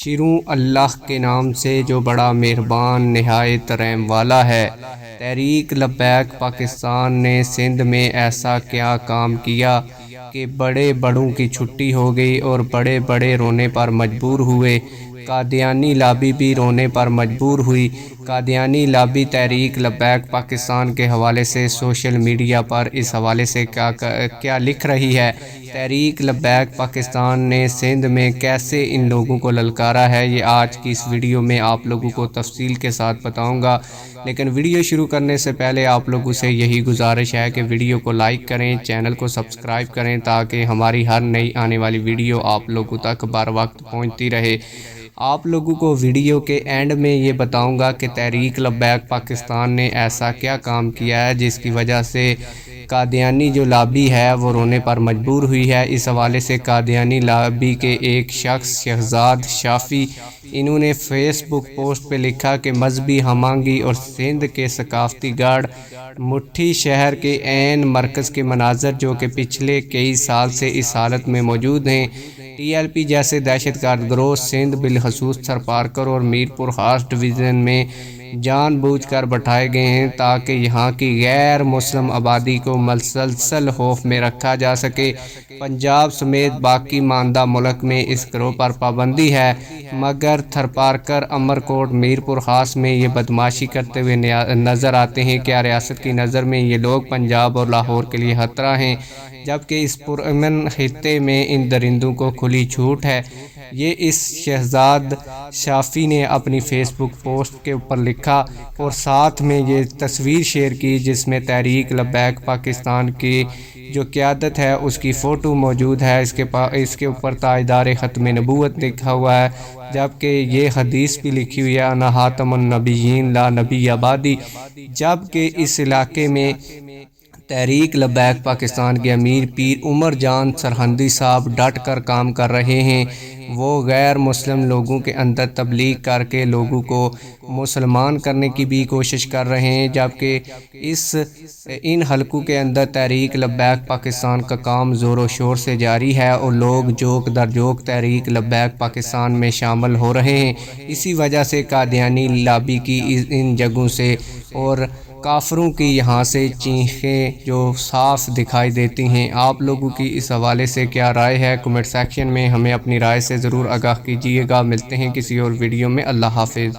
شروع اللہ کے نام سے جو بڑا مہربان نہایت رحم والا ہے۔ تحریک لبیک پاکستان نے سندھ میں ایسا کیا کام کیا کہ بڑے بڑوں کی چھٹی ہو گئی اور بڑے بڑے رونے پر مجبور ہوئے۔ قادیانی لابی بھی رونے پر مجبور ہوئی۔ قادیانی لابی تحریک لبیک پاکستان کے حوالے سے سوشل میڈیا پر اس حوالے سے کیا لکھ رہی ہے۔ تحریک لبیک پاکستان نے سندھ میں کیسے ان لوگوں کو للکارا ہے، یہ آج کی اس ویڈیو میں آپ لوگوں کو تفصیل کے ساتھ بتاؤں گا۔ لیکن ویڈیو شروع کرنے سے پہلے آپ لوگوں سے یہی گزارش ہے کہ ویڈیو کو لائک کریں، چینل کو سبسکرائب کریں تاکہ ہماری ہر نئی آنے والی ویڈیو آپ لوگوں تک بر وقت پہنچتی رہے۔ آپ لوگوں کو ویڈیو کے اینڈ میں یہ بتاؤں گا کہ تحریک لبیک پاکستان نے ایسا کیا کام کیا ہے جس کی وجہ سے قادیانی جو لابی ہے وہ رونے پر مجبور ہوئی ہے۔ اس حوالے سے قادیانی لابی کے ایک شخص شہزاد شافی، انہوں نے فیس بک پوسٹ پہ لکھا کہ مذہبی ہم آہنگی اور سندھ کے ثقافتی گڑھ مٹھی شہر کے عین مرکز کے مناظر جو کہ پچھلے کئی سال سے اس حالت میں موجود ہیں۔ ٹی ایل پی جیسے دہشت گرد گروہ سندھ بالخصوص تھرپارکر اور میرپور خاص ڈویژن میں جان بوجھ کر بٹھائے گئے ہیں تاکہ یہاں کی غیر مسلم آبادی کو مسلسل خوف میں رکھا جا سکے۔ پنجاب سمیت باقی ماندہ ملک میں اس گروہ پر پابندی ہے، مگر تھرپارکر، امرکوٹ، میرپور خاص میں یہ بدماشی کرتے ہوئے نظر آتے ہیں۔ کیا ریاست کی نظر میں یہ لوگ پنجاب اور لاہور کے لیے خطرہ ہیں، جبکہ اس پرامن خطے میں ان درندوں کو کھلی چھوٹ ہے۔ یہ اس شہزاد شافی نے اپنی فیس بک پوسٹ کے اوپر لکھا اور ساتھ میں یہ تصویر شیئر کی جس میں تحریک لبیک پاکستان کی جو قیادت ہے اس کی فوٹو موجود ہے۔ اس کے اوپر تاجدار ختم نبوت لکھا ہوا ہے، جبکہ یہ حدیث بھی لکھی ہوئی ہے انا خاتم النبیین لا نبی بعدی۔ جبکہ اس علاقے میں تحریک لبیک پاکستان کے امیر پیر عمر جان سرہندی صاحب ڈٹ کر کام کر رہے ہیں۔ وہ غیر مسلم لوگوں کے اندر تبلیغ کر کے لوگوں کو مسلمان کرنے کی بھی کوشش کر رہے ہیں، جبکہ ان حلقوں کے اندر تحریک لبیک پاکستان کا کام زور و شور سے جاری ہے اور لوگ جوک در جوک تحریک لبیک پاکستان میں شامل ہو رہے ہیں۔ اسی وجہ سے قادیانی لابی کی ان جگہوں سے اور کافروں کی یہاں سے چیخیں جو صاف دکھائی دیتی ہیں۔ آپ لوگوں کی اس حوالے سے کیا رائے ہے؟ کمنٹ سیکشن میں ہمیں اپنی رائے سے ضرور آگاہ کیجیے گا۔ ملتے ہیں کسی اور ویڈیو میں۔ اللہ حافظ۔